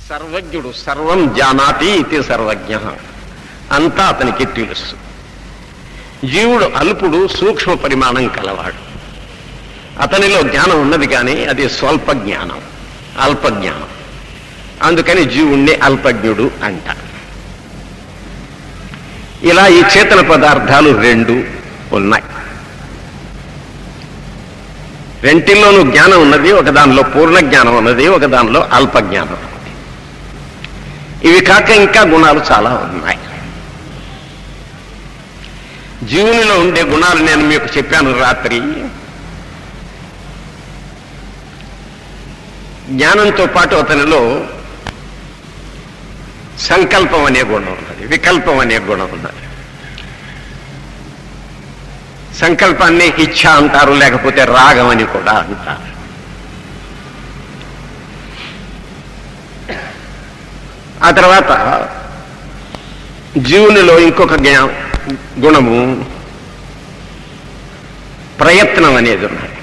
సర్వజ్ఞుడు సర్వం జానాతి ఇది సర్వజ్ఞ, అంతా అతనికి తెలుసు. జీవుడు అల్పుడు, సూక్ష్మ పరిమాణం కలవాడు. అతనిలో జ్ఞానం ఉన్నది కానీ అది స్వల్ప జ్ఞానం, అల్పజ్ఞానం. అందుకని జీవుణ్ణి అల్పజ్ఞుడు అంటారు. ఇలా ఈ చేతన పదార్థాలు రెండు ఉన్నాయి. రెంటిల్లోనూ జ్ఞానం ఉన్నది, ఒకదానిలో పూర్ణ జ్ఞానం ఉన్నది, ఒకదానిలో అల్పజ్ఞానం ఉన్నది. ఇవి కాక ఇంకా గుణాలు చాలా ఉన్నాయి. జీవునిలో ఉండే గుణాలు నేను మీకు చెప్పాను రాత్రి. జ్ఞానంతో పాటు అతనిలో సంకల్పం అనే గుణం ఉన్నది, వికల్పం అనే గుణం ఉన్నది. సంకల్పాన్ని ఇచ్ఛ అంటారు, లేకపోతే రాగం అని కూడా అంటారు. ఆ తర్వాత జీవునిలో ఇంకొక గుణము ప్రయత్నం అనేది ఉన్నది.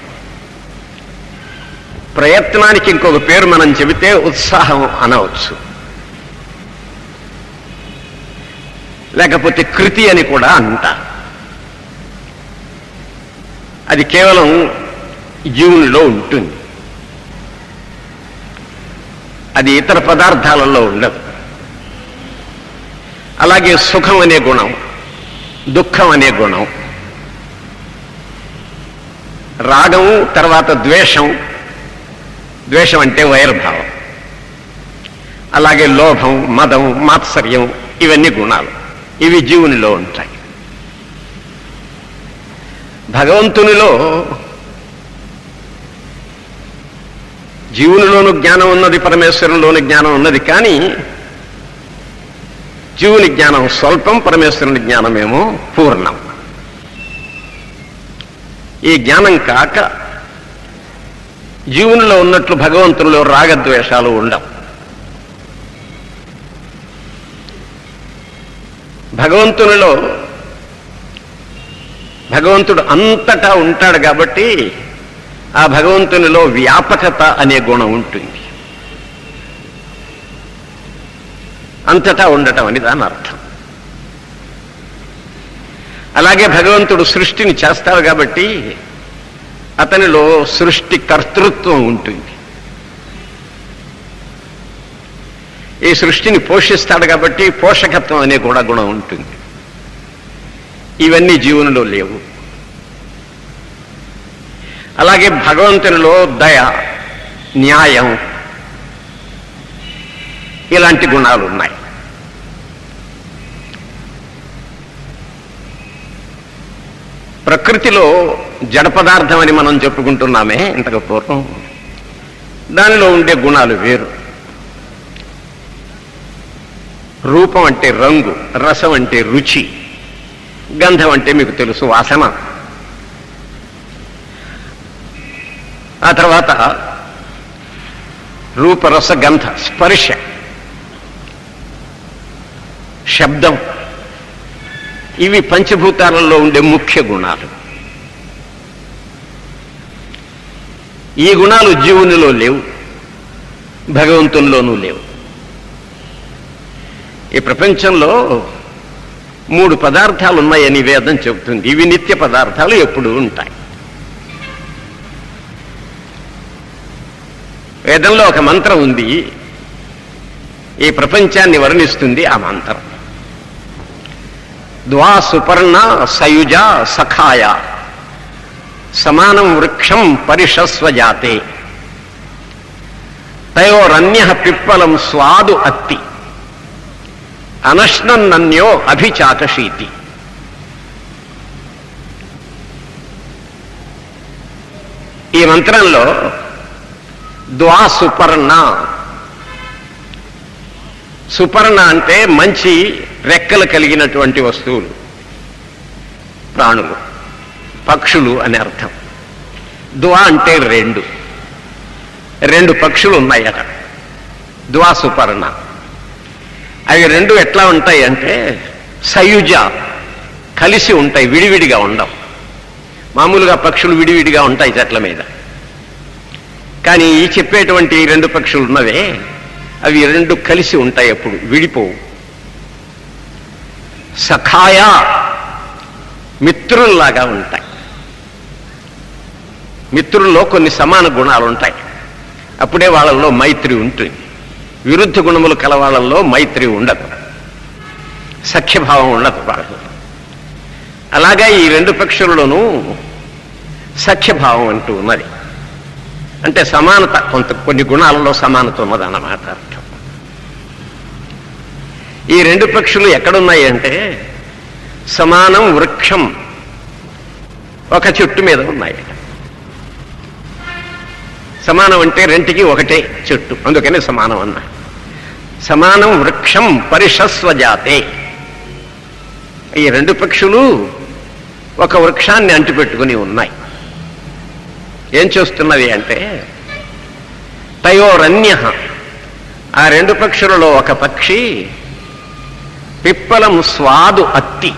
ప్రయత్నానికి ఇంకొక పేరు మనం చెబితే ఉత్సాహం అనవచ్చు, లేకపోతే కృతి అని కూడా అంటారు. అది కేవలం జీవునిలో ఉంటుంది, అది ఇతర పదార్థాలలో ఉండదు. అలాగే సుఖం అనే గుణం, దుఃఖం అనే గుణం, రాగము, తర్వాత ద్వేషం, ద్వేషం అంటే వైర్భావం, అలాగే లోభం, మదం, మాత్సర్యం, ఇవన్నీ గుణాలు. ఇవి జీవునిలో ఉంటాయి. భగవంతునిలో జీవునిలోనూ జ్ఞానం ఉన్నది, పరమేశ్వరునిలోని జ్ఞానం ఉన్నది. కానీ జీవుని జ్ఞానం స్వల్పం, పరమేశ్వరుని జ్ఞానమేమో పూర్ణం. ఈ జ్ఞానం కాక జీవునిలో ఉన్నట్లు భగవంతునిలో రాగద్వేషాలు ఉండవు. భగవంతుడు అంతటా ఉంటాడు కాబట్టి ఆ భగవంతునిలో వ్యాపకత అనే గుణం ఉంటుంది. అంతటా ఉండటం అని దాని అర్థం. అలాగే భగవంతుడు సృష్టిని చేస్తాడు కాబట్టి అతనిలో సృష్టి కర్తృత్వం ఉంటుంది. ఈ సృష్టిని పోషిస్తాడు కాబట్టి పోషకత్వం అనే కూడా గుణం ఉంటుంది. ఇవన్నీ జీవునిలో లేవు. అలాగే భగవంతునిలో దయ, న్యాయం, ఇలాంటి గుణాలు ఉన్నాయి. ప్రకృతిలో జడ పదార్థం అని మనం చెప్పుకుంటున్నామే ఇంతకు పూర్వం, దానిలో ఉండే గుణాలు వేరు. రూపం అంటే రంగు, రసం అంటే రుచి, గంధం అంటే మీకు తెలుసు వాసన. ఆ తర్వాత రూపరస గంధ, స్పర్శ, శబ్దం, ఇవి పంచభూతాలలో ఉండే ముఖ్య గుణాలు. ఈ గుణాలు జీవునిలో లేవు, భగవంతునిలోనూ లేవు. ఈ ప్రపంచంలో 3 పదార్థాలు ఉన్నాయని వేదం చెబుతుంది. ఇవి నిత్య పదార్థాలు, ఎప్పుడూ ఉంటాయి. వేదంలో ఒక మంత్రం ఉంది, ఈ ప్రపంచాన్ని వర్ణిస్తుంది. ఆ మంత్రం ద్వా సుపర్ణ సయుజ సఖాయ సమానం వృక్షం పరిషస్వజాతే తయోరన్య పిప్పలం స్వాదు అత్తి అనశ్నన్నన్యో అభిచాకషీతి. ఈ మంత్రంలో ద్వా సుపర్ణ, సుపర్ణ అంటే మంచి రెక్కలు కలిగినటువంటి వస్తువులు, ప్రాణులు, పక్షులు అని అర్థం. ద్వా అంటే రెండు పక్షులు ఉన్నాయి అక్కడ, ద్వా సుపర్ణ. అవి రెండు ఎట్లా ఉంటాయి అంటే సయుజ, కలిసి ఉంటాయి, విడివిడిగా ఉండవు. మామూలుగా పక్షులు విడివిడిగా ఉంటాయి చెట్ల మీద, కానీ ఈ చెప్పేటువంటి 2 పక్షులు ఉన్నవే అవి రెండు కలిసి ఉంటాయి, ఎప్పుడు విడిపోవు. సఖాయ మిత్రుల్లాగా ఉంటాయి. మిత్రుల్లో కొన్ని సమాన గుణాలు ఉంటాయి, అప్పుడే వాళ్ళల్లో మైత్రి ఉంటుంది. విరుద్ధ గుణములు కల వాళ్ళల్లో మైత్రి ఉండదు, సఖ్యభావం ఉండదు వాళ్ళలో. అలాగే ఈ రెండు పక్షులలోనూ సఖ్యభావం అంటూ ఉన్నది. అంటే సమానత, కొన్ని గుణాలలో సమానత ఉన్నదన్నమాట అర్థం. ఈ రెండు పక్షులు ఎక్కడున్నాయి అంటే సమానం వృక్షం, ఒక చెట్టు మీద ఉన్నాయి. సమానం అంటే రెంటికి ఒకటే చెట్టు, అందుకని సమానం అన్నా. సమానం వృక్షం పరిషస్వజాతే. ఈ రెండు పక్షులు ఒక వృక్షాన్ని అంటిపెట్టుకుని ఉన్నాయి. ఏం చేస్తున్నది అంటే తయోరన్య, ఆ రెండు పక్షులలో ఒక పక్షి పిప్పలం స్వాదు అత్తి,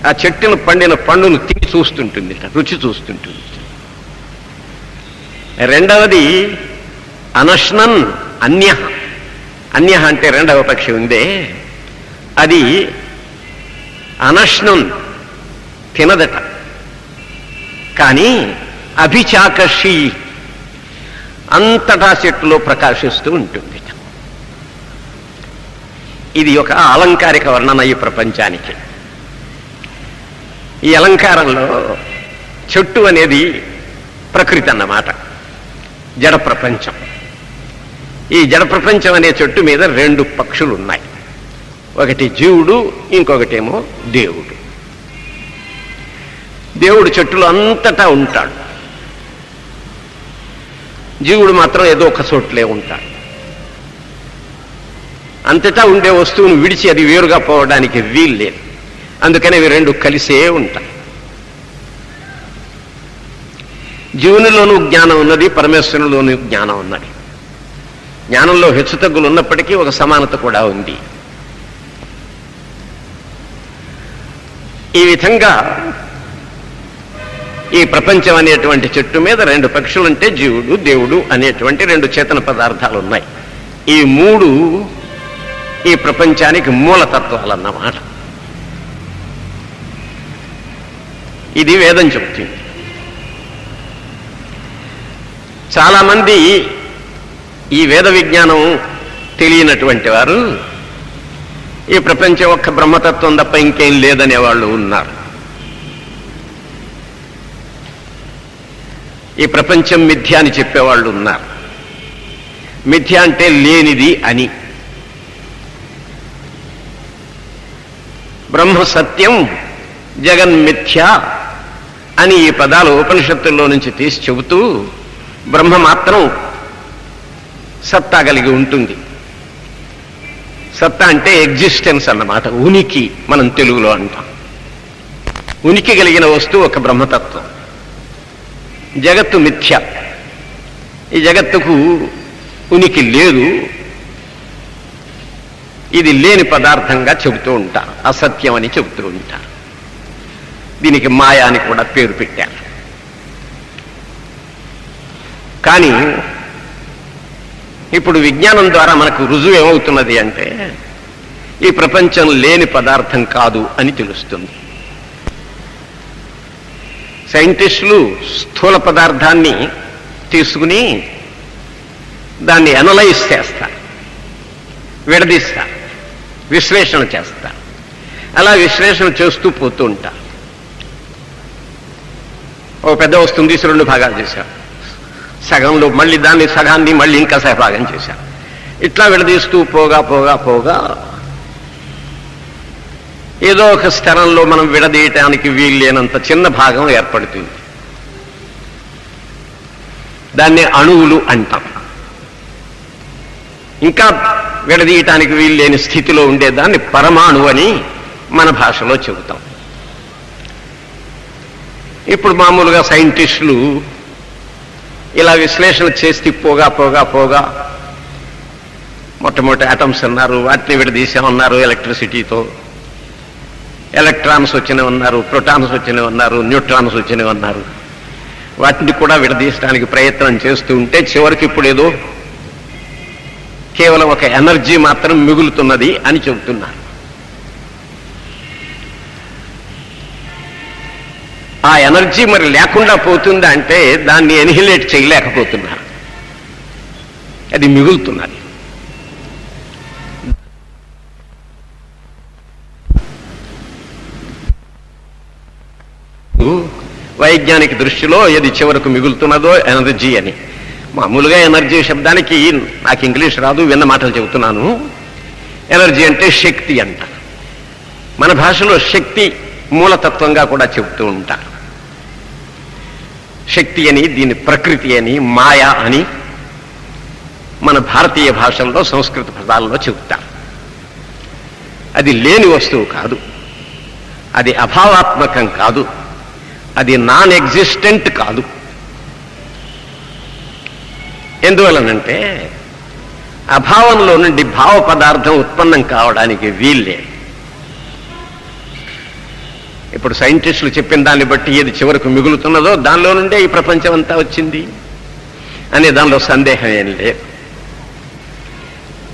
ఆ చెట్టును పండిన పండును తిని చూస్తుంటుంది, రుచి చూస్తుంటుంది. రెండవది అనశ్నన్ అన్య. అన్య అంటే రెండవ పక్షి ఉందే, అది అనశ్నున్ తినదట, కానీ అభిచాకర్షి అంతటా చెట్టులో ప్రకాశిస్తూ ఉంటుంది. ఇది ఒక అలంకారిక వర్ణన ఈ ప్రపంచానికి. ఈ అలంకారంలో చెట్టు అనేది ప్రకృతి అన్నమాట, జడ ప్రపంచం. ఈ జడ ప్రపంచం అనే చెట్టు మీద రెండు పక్షులు ఉన్నాయి, ఒకటి జీవుడు, ఇంకొకటేమో దేవుడు. దేవుడు చెట్టులో అంతటా ఉంటాడు, జీవుడు మాత్రం ఏదో ఒక చోట్లే ఉంటాడు. అంతటా ఉండే వస్తువును విడిచి అది వేరుగా పోవడానికి వీలు లేదు, అందుకని ఇవి రెండు కలిసే ఉంటాయి. జీవునిలోనూ జ్ఞానం ఉన్నది, పరమేశ్వరునిలోనూ జ్ఞానం ఉన్నది. జ్ఞానంలో హెచ్చుతగ్గులు ఉన్నప్పటికీ ఒక సమానత కూడా ఉంది. ఈ విధంగా ఈ ప్రపంచం అనేటువంటి చెట్టు మీద రెండు పక్షులుంటే జీవుడు, దేవుడు అనేటువంటి రెండు చేతన పదార్థాలు ఉన్నాయి. ఈ మూడు ఈ ప్రపంచానికి మూలతత్వాలన్నమాట. ఇది వేదం చెబుతుంది. చాలామంది ఈ వేద విజ్ఞానం తెలియనటువంటి వారు ఈ ప్రపంచం ఒక్క బ్రహ్మతత్వం తప్ప ఇంకేం లేదనే వాళ్ళు ఉన్నారు. ఈ ప్రపంచం మిథ్య అని చెప్పేవాళ్ళు ఉన్నారు. మిథ్య అంటే లేనిది అని. బ్రహ్మ సత్యం, జగన్మిథ్య అని ఈ పదాలు ఉపనిషత్తుల్లో నుంచి తీసి చెబుతూ బ్రహ్మ మాత్రం సత్తా కలిగి ఉంటుంది. సత్తా అంటే ఎగ్జిస్టెన్స్ అన్నమాట, ఉనికి మనం తెలుగులో అంటాం. ఉనికి కలిగిన వస్తువు ఒక బ్రహ్మతత్వం. జగత్తు మిథ్య, ఈ జగత్తుకు ఉనికి లేదు, ఇది లేని పదార్థంగా చెబుతూ ఉంటారు, అసత్యం అని చెబుతూ ఉంటారు. దీనికి మాయా అని కూడా పేరు పెట్టారు. కానీ ఇప్పుడు విజ్ఞానం ద్వారా మనకు రుజువు ఏమవుతున్నది అంటే ఈ ప్రపంచం లేని పదార్థం కాదు అని తెలుస్తుంది. సైంటిస్టులు స్థూల పదార్థాన్ని తీసుకుని దాన్ని అనలైజ్ చేస్తారు, విడదీస్తారు, విశ్లేషణ చేస్తారు. అలా విశ్లేషణ చేస్తూ పోతూ ఉంటారు. ఓ పెద్ద వస్తువుని తీసి రెండు భాగాలు చేశారు, సగంలో మళ్ళీ దాన్ని సగాన్ని మళ్ళీ ఇంకా సగభాగం చేశారు. ఇట్లా విడదీస్తూ పోగా పోగా పోగా ఏదో ఒక స్థలంలో మనం విడదీయటానికి వీలు లేనంత చిన్న భాగం ఏర్పడుతుంది. దాన్ని అణువులు అంటాం. ఇంకా విడదీయటానికి వీలు లేని స్థితిలో ఉండేదాన్ని పరమాణు అని మన భాషలో చెబుతాం. ఇప్పుడు మామూలుగా సైంటిస్టులు ఇలా విశ్లేషణ చేసి పోగా పోగా పోగా మొట్టమొదటి ఆటమ్స్ అన్నారు, వాటిని విడదీసామన్నారు ఎలక్ట్రిసిటీతో. ఎలక్ట్రాన్స్ వచ్చినవి అన్నారు, ప్రోటాన్స్ వచ్చినవి అన్నారు, న్యూట్రాన్స్ వచ్చినవి అన్నారు. వాటిని కూడా విడదీయడానికి ప్రయత్నం చేస్తూ ఉంటే చివరికి ఇప్పుడు ఏదో కేవలం ఒక ఎనర్జీ మాత్రం మిగులుతున్నది అని చెబుతున్నారు. ఆ ఎనర్జీ మరి లేకుండా పోతుందా అంటే దాన్ని ఎనిహిలేట్ చేయలేకపోతున్నారు, అది మిగులుతున్నది. వైజ్ఞానిక దృష్టిలో ఏది చివరకు మిగులుతున్నదో ఎనర్జీ అని. మామూలుగా ఎనర్జీ శబ్దానికి నాకు ఇంగ్లీష్ రాదు, విన్న మాటలు చెబుతున్నాను. ఎనర్జీ అంటే శక్తి అంట. మన భాషలో శక్తి మూలతత్వంగా కూడా చెబుతూ ఉంటారు. శక్తి అని, దీని ప్రకృతి అని, మాయ అని మన భారతీయ భాషల్లో సంస్కృత పదాల్లో చెబుతారు. అది లేని వస్తువు కాదు, అది అభావాత్మకం కాదు, అది నాన్ ఎగ్జిస్టెంట్ కాదు. ఎందువలనంటే అభావంలో నుండి భావ పదార్థం ఉత్పన్నం కావడానికి వీల్లే. ఇప్పుడు సైంటిస్టులు చెప్పిన దాన్ని బట్టి ఏది చివరకు మిగులుతున్నదో దానిలో నుండే ఈ ప్రపంచం అంతా వచ్చింది అనే దానిలో సందేహం ఏం లేదు.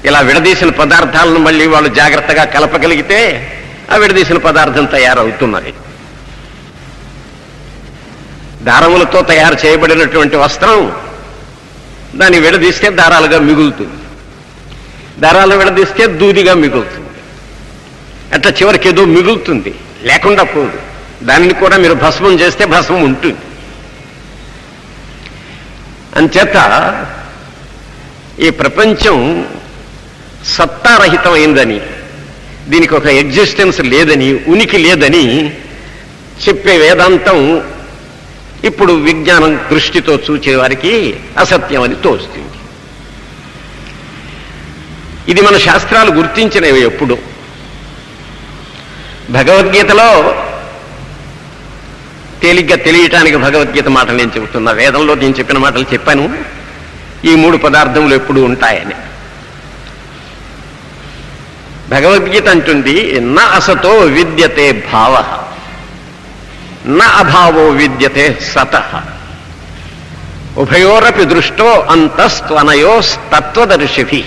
ఇలా విడదీసిన పదార్థాలను మళ్ళీ వాళ్ళు జాగ్రత్తగా కలపగలిగితే ఆ విడదీసిన పదార్థం తయారవుతున్నది. దారములతో తయారు చేయబడినటువంటి వస్త్రం దాన్ని విడదీస్తే దారాలుగా మిగులుతుంది, దారాలు విడదీస్తే దూదిగా మిగులుతుంది. అట్లా చివరికి ఏదో మిగులుతుంది, లేకుండా పోదు. దానిని కూడా మీరు భస్మం చేస్తే భస్మం ఉంటుంది. అంచేత ఈ ప్రపంచం సత్తారహితమైందని, దీనికి ఒక ఎగ్జిస్టెన్స్ లేదని, ఉనికి లేదని చెప్పే వేదాంతం ఇప్పుడు విజ్ఞానం దృష్టితో చూచే వారికి అసత్యం అని తోస్తుంది. ఇది మన శాస్త్రాలు గుర్తించినవి. ఎప్పుడు భగవద్గీతలో తేలిగ్గా తెలియటానికి భగవద్గీత మాట నేను చెబుతున్నా, వేదంలో నేను చెప్పిన మాటలు చెప్పాను. ఈ మూడు పదార్థములు ఎప్పుడు ఉంటాయని భగవద్గీత అంటుంది, న అసతో విద్యతే భావ న అభావో విద్యతే సతః ఉభయోరపి దృష్టో అంతస్త్వనయోస్తత్వదర్శిభి.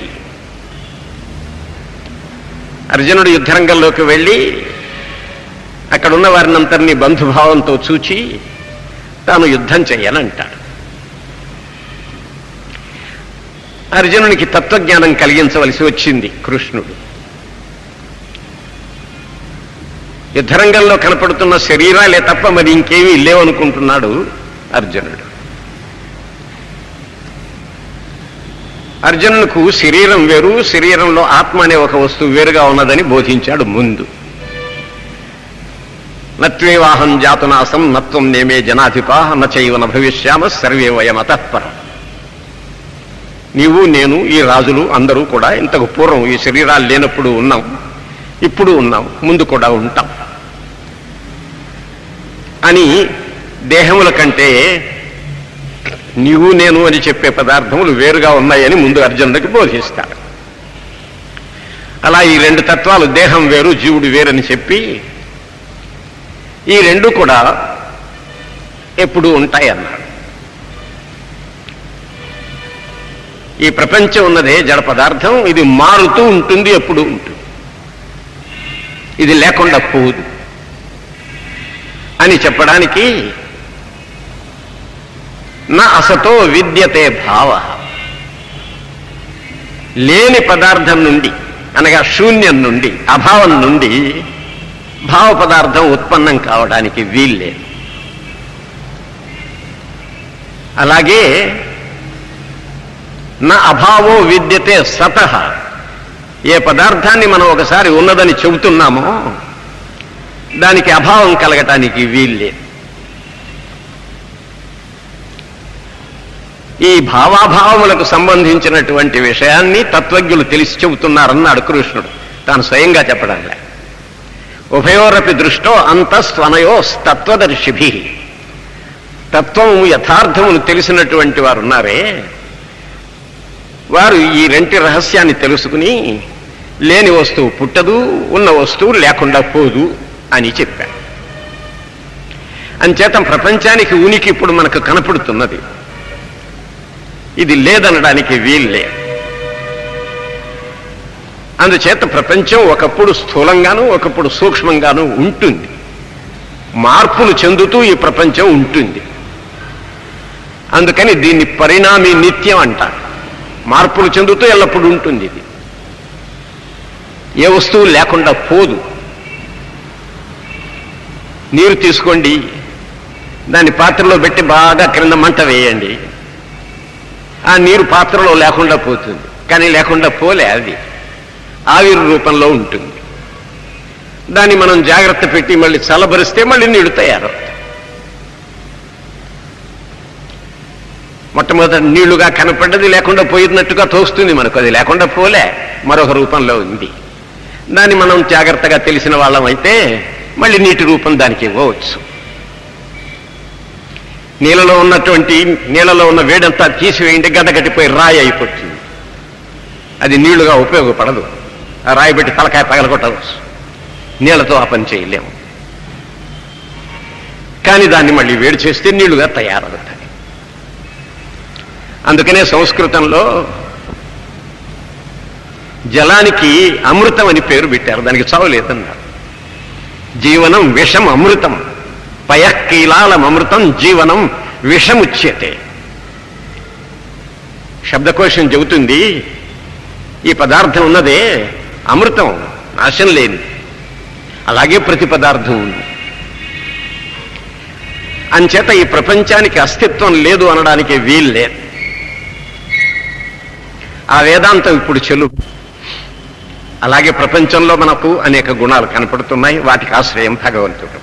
అర్జునుడు యుద్ధరంగంలోకి వెళ్ళి అక్కడున్న వారినంతరినీ బంధుభావంతో చూచి తాను యుద్ధం చెయ్యనంటాడు. అర్జునునికి తత్వజ్ఞానం కలిగించవలసి వచ్చింది కృష్ణుడు. యుద్ధరంగంలో కనపడుతున్న శరీరాలే తప్ప మరి ఇంకేమీ లేవనుకుంటున్నాడు అర్జునుడు. అర్జునుకు శరీరం వేరు, శరీరంలో ఆత్మ అనే ఒక వస్తువు వేరుగా ఉన్నదని బోధించాడు ముందు. నత్వేవాహం జాతునాసం నత్వం నేమే జనాధిపా నచైవ భవిష్యామ సర్వే వయమతఃపరం. నీవు నేను ఈ రాజులు అందరూ కూడా ఇంతకు పూర్వం ఈ శరీరాలు లేనప్పుడు ఉన్నాం, ఇప్పుడు ఉన్నాం, ముందు కూడా ఉంటాం అని దేహముల కంటే నీవు నేను అని చెప్పే పదార్థములు వేరుగా ఉన్నాయని ముందు అర్జునుడికి బోధిస్తాడు. అలా ఈ రెండు తత్వాలు, దేహం వేరు జీవుడు వేరని చెప్పి ఈ రెండు కూడా ఎప్పుడూ ఉంటాయి అన్నాడు. ఈ ప్రపంచం ఉన్నదే జడ పదార్థం, ఇది మారుతూ ఉంటుంది, ఎప్పుడు ఉంటుంది, ఇది లేకుండా పోదు అని చెప్పడానికి నా అసతో విద్యతే భావ, లేని పదార్థం నుండి అనగా శూన్యం నుండి, అభావం నుండి భావ పదార్థం ఉత్పన్నం కావడానికి వీల్లేదు. అలాగే నా అభావో విద్యతే సతః, ఏ పదార్థాన్ని మనం ఒకసారి ఉన్నదని చెబుతున్నామో దానికి అభావం కలగటానికి వీల్లేదు. ఈ భావాభావములకు సంబంధించినటువంటి విషయాన్ని తత్వజ్ఞులు తెలిసి చెబుతున్నారన్నాడు కృష్ణుడు తాను స్వయంగా చెప్పడంలే. ఉభయోరపి దృష్టో అంతస్త్వనయోస్తత్వదర్శిభి. తత్వము యథార్థమును తెలిసినటువంటి వారు ఉన్నారే, వారు ఈ రెంటి రహస్యాన్ని తెలుసుకుని లేని వస్తువు పుట్టదు, ఉన్న వస్తువు లేకుండా పోదు అని చెప్పారు. అంచేత ప్రపంచానికి ఉనికి ఇప్పుడు మనకు కనపడుతున్నది, ఇది లేదనడానికి వీల్లే. అందుచేత ప్రపంచం ఒకప్పుడు స్థూలంగాను ఒకప్పుడు సూక్ష్మంగాను ఉంటుంది. మార్పులు చెందుతూ ఈ ప్రపంచం ఉంటుంది. అందుకని దీన్ని పరిణామి నిత్యం అంటారు. మార్పులు చెందుతూ ఎల్లప్పుడూ ఉంటుంది. ఇది ఏ వస్తువు లేకుండా పోదు. నీరు తీసుకోండి, దాన్ని పాత్రలో పెట్టి బాగా క్రింద మంట వేయండి, ఆ నీరు పాత్రలో లేకుండా పోతుంది. కానీ లేకుండా పోలే, అది ఆవిరి రూపంలో ఉంటుంది. దాన్ని మనం జాగ్రత్త పెట్టి మళ్ళీ చల్లబరిస్తే మళ్ళీ నీళ్లు తయారవుతాయి. మొట్టమొదటి నీళ్లుగా కనపడ్డది లేకుండా పోయినట్టుగా తోస్తుంది మనకు. అది లేకుండా పోలే, మరొక రూపంలో ఉంది. దాన్ని మనం జాగ్రత్తగా తెలిసిన వాళ్ళం అయితే మళ్ళీ నీటి రూపం దానికి ఇవ్వవచ్చు. నీళ్ళలో ఉన్న వేడంతా తీసివేయండి, గడ్డగట్టిపోయి రాయి అయిపోతుంది. అది నీళ్లుగా ఉపయోగపడదు. ఆ రాయి పెట్టి తలకాయ పగలగొట్టవచ్చు. నీళ్లతో ఆ పని చేయలేము. కానీ దాన్ని మళ్ళీ వేడి చేస్తే నీళ్లుగా తయారవుతాయి. అందుకనే సంస్కృతంలో జలానికి అమృతం అని పేరు పెట్టారు. దానికి చావు లేదన్నారు. జీవనం విషం అమృతం, పయఃకీలాలం అమృతం జీవనం విషముచ్యతే. శబ్దకోశం చెబుతుంది, ఈ పదార్థం ఉన్నదే అమృతం, నాశం లేని. అలాగే ప్రతి పదార్థం ఉంది. అంచేత ఈ ప్రపంచానికి అస్తిత్వం లేదు అనడానికి వీలు లేదు. ఆ వేదాంతం ఇప్పుడు చెలు. అలాగే ప్రపంచంలో మనకు అనేక గుణాలు కనపడుతున్నాయి. వాటికి ఆశ్రయం భగవంతుడు.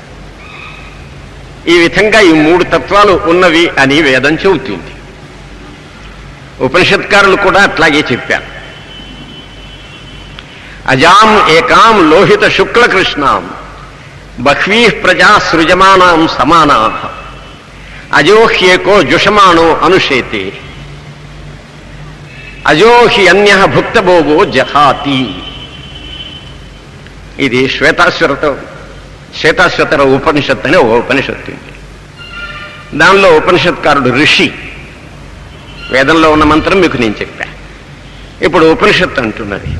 ఈ విధంగా ఈ 3 తత్వాలు ఉన్నవి అని వేదం చెబుతుంది. ఉపనిషత్కారులు కూడా అట్లాగే చెప్పారు. అజాం ఏకాం లోహిత శుక్ల కృష్ణాం బహ్వీ ప్రజా సృజమానాం సమానా అజోహ్యేకో జుషమాణో అనుషేతే అజోహి అన్య భుక్తభోగో జహాతి. ఇది శ్వేతాశ్వతర ఉపనిషత్తు అనే ఓ ఉపనిషత్తు. దానిలో ఉపనిషత్కారుడు ఋషి. వేదంలో ఉన్న మంత్రం మీకు నేను చెప్పా. ఇప్పుడు ఉపనిషత్తు అంటున్నది.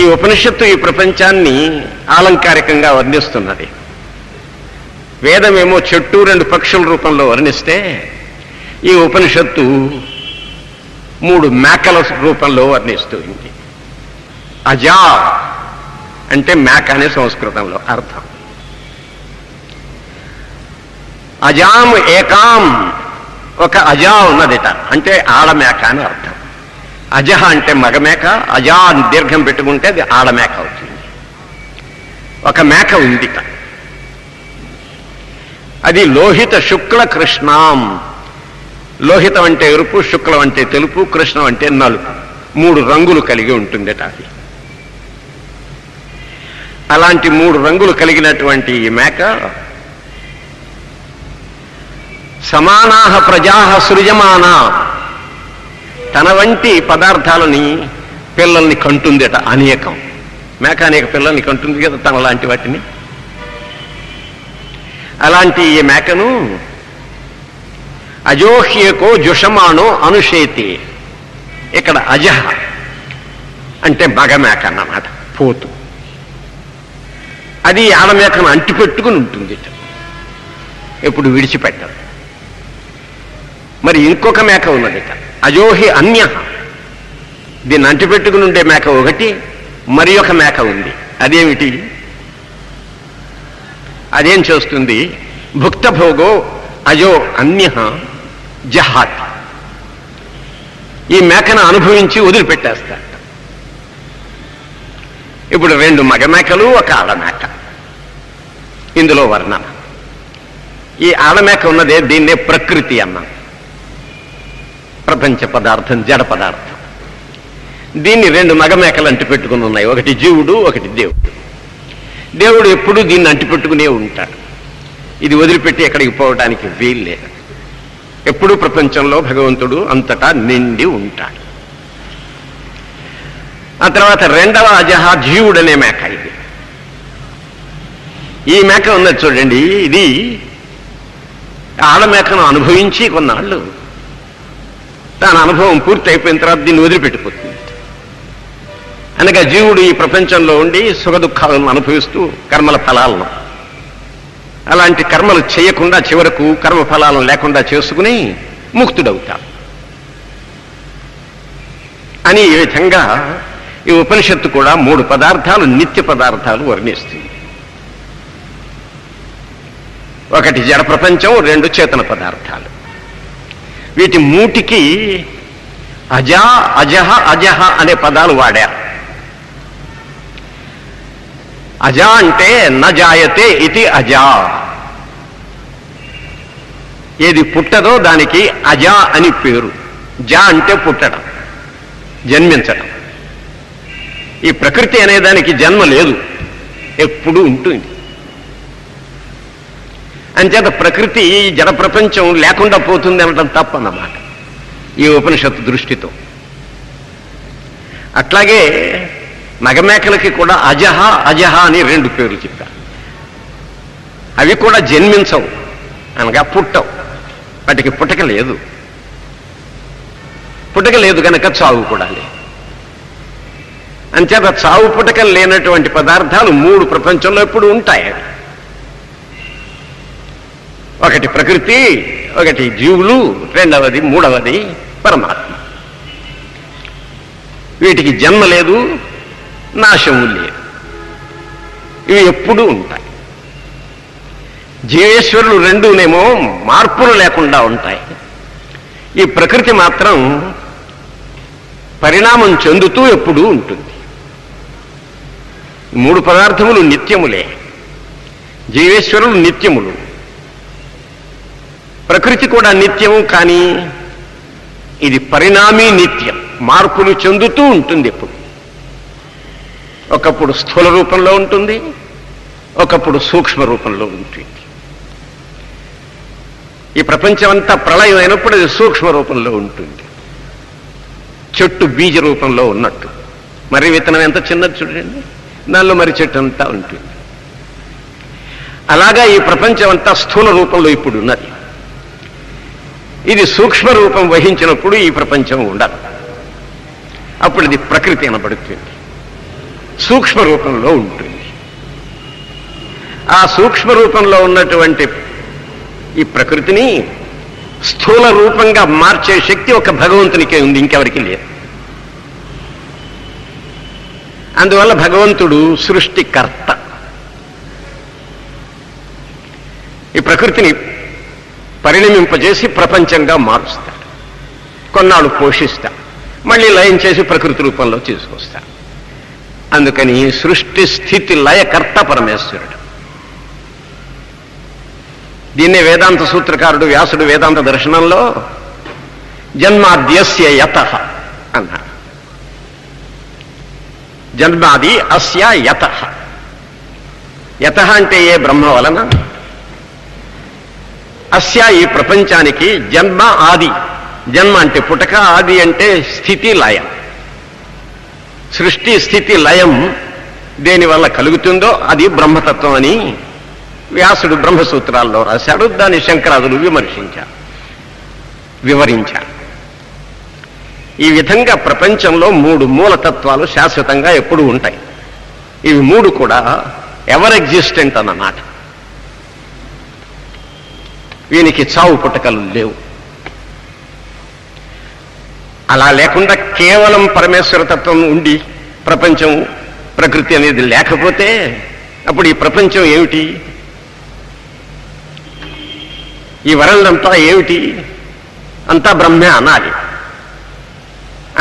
ఈ ఉపనిషత్తు ఈ ప్రపంచాన్ని ఆలంకారికంగా వర్ణిస్తున్నది. వేదమేమో చెట్టు 2 పక్షుల రూపంలో వర్ణిస్తే ఈ ఉపనిషత్తు 3 మేకల రూపంలో వర్ణిస్తుంది. అజా అంటే మేక అనే సంస్కృతంలో అర్థం. అజాం ఏకాం, ఒక అజా ఉన్నదిట, అంటే ఆడమేక అని అర్థం. అజహ అంటే మగమేక, అజా దీర్ఘం పెట్టుకుంటే అది ఆడమేక అవుతుంది. ఒక మేక ఉందిట. అది లోహిత శుక్ల కృష్ణాం. లోహితం అంటే ఎరుపు, శుక్లం అంటే తెలుపు, కృష్ణం అంటే నలుపు. 3 రంగులు కలిగి ఉంటుందట అది. అలాంటి 3 రంగులు కలిగినటువంటి ఈ మేక సమానాహ ప్రజాహ సృజమానా, తన వంటి పదార్థాలని పిల్లల్ని కంటుందట. అనేకం మేక అనేక పిల్లల్ని కంటుంది కదా, తన లాంటి వాటిని. అలాంటి ఈ మేకను అజోహ్యేకో జుషమాణో అనుషేతి. ఇక్కడ అజహ అంటే మగమేక అన్నమాట, పోతు. అది ఆడమేకను అంటిపెట్టుకుని ఉంటుంది, ఎప్పుడు విడిచిపెట్టదు. మరి ఇంకొక మేక ఉన్నది, అజోహి అన్య. దీన్ని అంటిపెట్టుకుని ఉండే మేక ఒకటి, మరి ఒక మేక ఉంది. అదేమిటి? అదేం చేస్తుంది? భుక్తభోగో అజో అన్య జహాత్. ఈ మేకను అనుభవించి వదిలిపెట్టేస్తాడు. ఇప్పుడు 2 మగమేకలు, ఒక ఆడమేక. ఇందులో వర్ణన. ఈ ఆడమేక ఉన్నదే దీన్నే ప్రకృతి అన్నాం. ప్రపంచ పదార్థం, జడ పదార్థం. దీన్ని 2 మగమేకలు అంటిపెట్టుకుని ఉన్నాయి. ఒకటి జీవుడు, ఒకటి దేవుడు. దేవుడు ఎప్పుడూ దీన్ని అంటిపెట్టుకునే ఉంటాడు. ఇది వదిలిపెట్టి ఎక్కడికి పోవడానికి వీలు లేదు. ఎప్పుడూ ప్రపంచంలో భగవంతుడు అంతటా నిండి ఉంటాడు. ఆ తర్వాత 2వ అజహ జీవుడనే మేక. ఇది ఈ మేక ఉన్నది చూడండి, ఇది ఆడమేకను అనుభవించి కొన్నాళ్ళు, తన అనుభవం పూర్తి అయిపోయిన తర్వాత దీన్ని వదిలిపెట్టిపోతుంది. అనగా జీవుడు ఈ ప్రపంచంలో ఉండి సుఖదుఖాలను అనుభవిస్తూ కర్మల ఫలాలను, అలాంటి కర్మలు చేయకుండా చివరకు కర్మ ఫలాలను లేకుండా చేసుకుని ముక్తుడవుతాడు అని ఈ విధంగా ఈ ఉపనిషత్తు కూడా 3 పదార్థాలు, నిత్య పదార్థాలు వర్ణిస్తుంది. ఒకటి జడ ప్రపంచం, 2 చేతన పదార్థాలు. వీటి మూటికి అజా, అజహ, అజహ అనే పదాలు వాడారు. అజా అంటే న జాయతే ఇది అజా, ఏది పుట్టదో దానికి అజా అని పేరు. జా అంటే పుట్టడం, జన్మించడం. ఈ ప్రకృతి అనే దానికి జన్మ లేదు, ఎప్పుడూ ఉంటుంది. అంచేత ప్రకృతి జడ ప్రపంచం లేకుండా పోతుంది అనడం తప్పన్నమాట ఈ ఉపనిషత్తు దృష్టితో. అట్లాగే నగమేకలకి కూడా అజహ, అజహ అని 2 పేర్లు చెప్పారు. అవి కూడా జన్మించవు, అనగా పుట్టవు. వాటికి పుట్టక లేదు. పుట్టక లేదు కనుక చావు కూడా లేదు. అంచేత చావు పుట్టకలు లేనటువంటి పదార్థాలు 3 ప్రపంచంలో ఎప్పుడు ఉంటాయి. ఒకటి ప్రకృతి, ఒకటి జీవులు, 2వది 3వది పరమాత్మ. వీటికి జన్మ లేదు, నాశము లేదు, ఇవి ఎప్పుడూ ఉంటాయి. జీవేశ్వరులు 2నేమో మార్పులు లేకుండా ఉంటాయి. ఈ ప్రకృతి మాత్రం పరిణామం చెందుతూ ఎప్పుడూ ఉంటుంది. 3 పదార్థములు నిత్యములే. జీవేశ్వరులు నిత్యములు, ప్రకృతి కూడా నిత్యము. కానీ ఇది పరిణామీ నిత్యం, మార్పులు చెందుతూ ఉంటుంది ఎప్పుడు. ఒకప్పుడు స్థూల రూపంలో ఉంటుంది, ఒకప్పుడు సూక్ష్మ రూపంలో ఉంటుంది. ఈ ప్రపంచమంతా ప్రళయం అయినప్పుడు అది సూక్ష్మ రూపంలో ఉంటుంది, చెట్టు బీజ రూపంలో ఉన్నట్టు. మరి విత్తనం ఎంత చిన్నది చూడండి, దానిలో మరి చెట్టు అంతా ఉంటుంది. అలాగా ఈ ప్రపంచం అంతా స్థూల రూపంలో ఇప్పుడు ఉన్నది. ఇది సూక్ష్మ రూపం వహించినప్పుడు ఈ ప్రపంచం ఉండదు. అప్పుడు ఇది ప్రకృతి అనబడుతుంది, సూక్ష్మ రూపంలో ఉంటుంది. ఆ సూక్ష్మ రూపంలో ఉన్నటువంటి ఈ ప్రకృతిని స్థూల రూపంగా మార్చే శక్తి ఒక భగవంతునికే ఉంది, ఇంకెవరికి లేదు. అందువల్ల భగవంతుడు సృష్టికర్త. ఈ ప్రకృతిని పరిణమింపజేసి ప్రపంచంగా మారుస్తాడు. కొన్నాళ్ళు పోషిస్తాడు, మళ్ళీ లయం చేసి ప్రకృతి రూపంలో తీసుకొస్తాడు. అందుకని సృష్టి స్థితి లయకర్త పరమేశ్వరుడు. దీన్నే వేదాంత సూత్రకారుడు వ్యాసుడు వేదాంత దర్శనంలో జన్మాద్యస్య యతః అన్నాడు. జన్మాది అస్య యతః. యతః అంటే ఏ బ్రహ్మ వలన, అస్య ఈ ప్రపంచానికి జన్మ ఆది. జన్మ అంటే పుటక, ఆది అంటే స్థితి లయం. సృష్టి స్థితి లయం దేనివల్ల కలుగుతుందో అది బ్రహ్మతత్వం అని వ్యాసుడు బ్రహ్మసూత్రాల్లో రాశాడు. దాన్ని శంకరాదులు వివరించారు. ఈ విధంగా ప్రపంచంలో 3 మూలతత్వాలు శాశ్వతంగా ఎప్పుడూ ఉంటాయి. ఇవి 3 కూడా ఎవర్ ఎగ్జిస్టెంట్ అన్నమాట. వీనికి చావు పుట్టకలు లేవు. అలా లేకుండా కేవలం పరమేశ్వర తత్వం ఉండి ప్రపంచం ప్రకృతి అనేది లేకపోతే అప్పుడు ఈ ప్రపంచం ఏమిటి? ఈ వరల్డంతా ఏమిటి? అంతా బ్రహ్మే అనాలి.